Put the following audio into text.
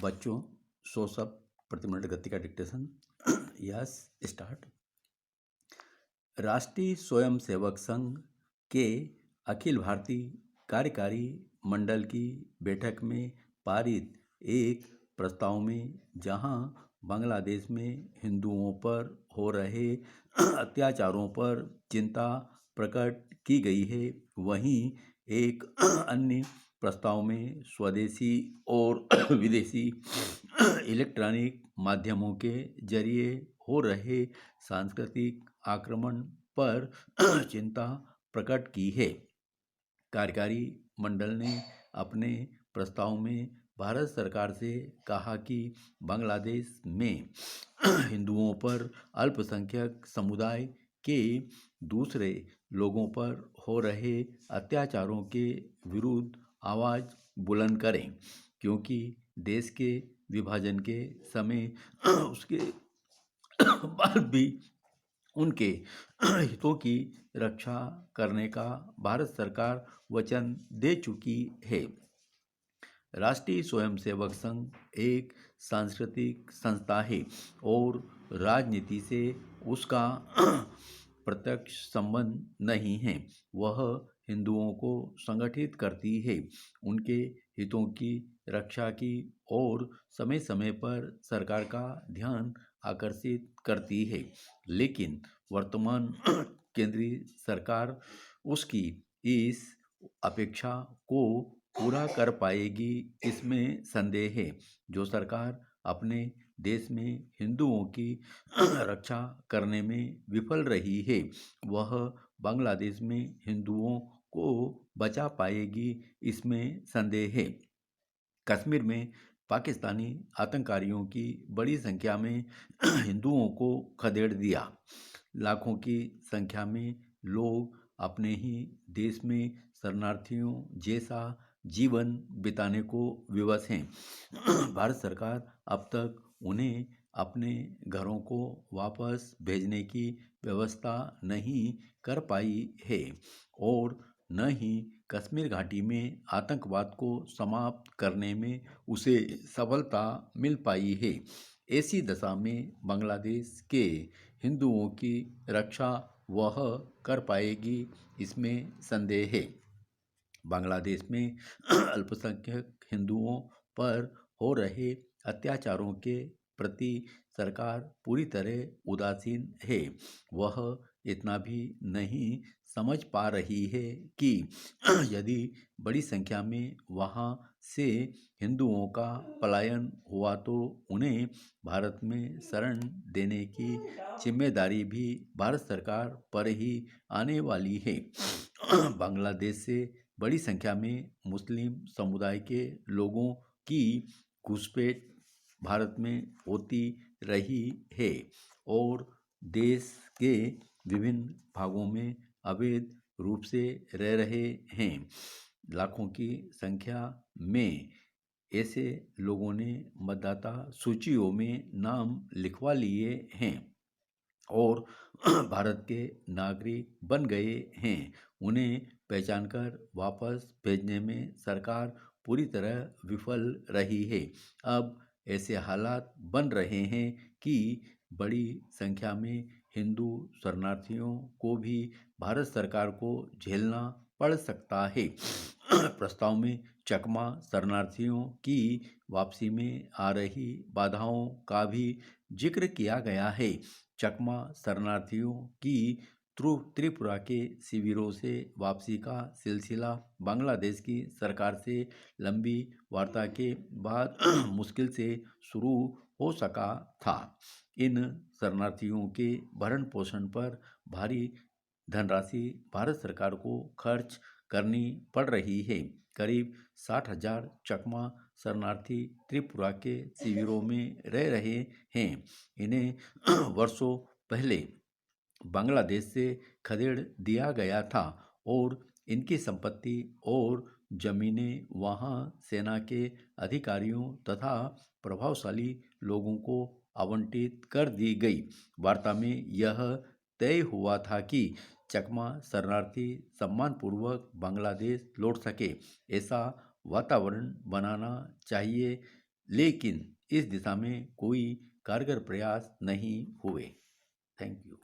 बच्चों, 100 शब्द प्रति मिनट गति का डिक्टेशन। Yes, start. राष्ट्रीय स्वयंसेवक संघ के अखिल भारतीय कार्यकारी मंडल की बैठक में पारित एक प्रस्ताव में जहां बांग्लादेश में हिंदुओं पर हो रहे अत्याचारों पर चिंता प्रकट की गई है, वहीं एक अन्य प्रस्ताव में स्वदेशी और विदेशी इलेक्ट्रॉनिक माध्यमों के जरिए हो रहे सांस्कृतिक आक्रमण पर चिंता प्रकट की है। कार्यकारी मंडल ने अपने प्रस्ताव में भारत सरकार से कहा कि बांग्लादेश में हिंदुओं पर अल्पसंख्यक समुदाय के दूसरे लोगों पर हो रहे अत्याचारों के विरुद्ध आवाज़ बुलंद करें, क्योंकि देश के विभाजन के समय उसके बाद भी उनके हितों की रक्षा करने का भारत सरकार वचन दे चुकी है। राष्ट्रीय स्वयंसेवक संघ एक सांस्कृतिक संस्था है और राजनीति से उसका प्रत्यक्ष संबंध नहीं है। वह हिंदुओं को संगठित करती है, उनके हितों की रक्षा की और समय समय पर सरकार का ध्यान आकर्षित करती है। लेकिन वर्तमान केंद्रीय सरकार उसकी इस अपेक्षा को पूरा कर पाएगी, इसमें संदेह है। जो सरकार अपने देश में हिंदुओं की रक्षा करने में विफल रही है, वह बांग्लादेश में हिंदुओं को बचा पाएगी, इसमें संदेह है। कश्मीर में पाकिस्तानी आतंककारियों की बड़ी संख्या में हिंदुओं को खदेड़ दिया। लाखों की संख्या में लोग अपने ही देश में शरणार्थियों जैसा जीवन बिताने को विवश हैं। भारत सरकार अब तक उन्हें अपने घरों को वापस भेजने की व्यवस्था नहीं कर पाई है और न ही कश्मीर घाटी में आतंकवाद को समाप्त करने में उसे सफलता मिल पाई है। ऐसी दशा में बांग्लादेश के हिंदुओं की रक्षा वह कर पाएगी, इसमें संदेह है। बांग्लादेश में अल्पसंख्यक हिंदुओं पर हो रहे अत्याचारों के प्रति सरकार पूरी तरह उदासीन है। वह इतना भी नहीं समझ पा रही है कि यदि बड़ी संख्या में वहां से हिंदुओं का पलायन हुआ तो उन्हें भारत में शरण देने की जिम्मेदारी भी भारत सरकार पर ही आने वाली है। बांग्लादेश से बड़ी संख्या में मुस्लिम समुदाय के लोगों की घुसपैठ भारत में होती रही है और देश के विभिन्न भागों में अवैध रूप से रह रहे हैं। लाखों की संख्या में ऐसे लोगों ने मतदाता सूचियों में नाम लिखवा लिए हैं और भारत के नागरिक बन गए हैं। उन्हें पहचानकर वापस भेजने में सरकार पूरी तरह विफल रही है। अब ऐसे हालात बन रहे हैं कि बड़ी संख्या में हिंदू शरणार्थियों को भी भारत सरकार को झेलना पड़ सकता है। प्रस्ताव में चकमा शरणार्थियों की वापसी में आ रही बाधाओं का भी जिक्र किया गया है। चकमा शरणार्थियों की त्रिपुरा के शिविरों से वापसी का सिलसिला बांग्लादेश की सरकार से लंबी वार्ता के बाद मुश्किल से शुरू हो सका था। इन शरणार्थियों के भरण पोषण पर भारी धनराशि भारत सरकार को खर्च करनी पड़ रही है। करीब 60,000 चकमा शरणार्थी त्रिपुरा के शिविरों में रह रहे हैं। इन्हें वर्षों पहले बांग्लादेश से खदेड़ दिया गया था और इनकी संपत्ति और जमीनें वहां सेना के अधिकारियों तथा प्रभावशाली लोगों को आवंटित कर दी गई। वार्ता में यह तय हुआ था कि चकमा शरणार्थी सम्मानपूर्वक बांग्लादेश लौट सके। ऐसा वातावरण बनाना चाहिए लेकिन इस दिशा में कोई कारगर प्रयास नहीं हुए। Thank you.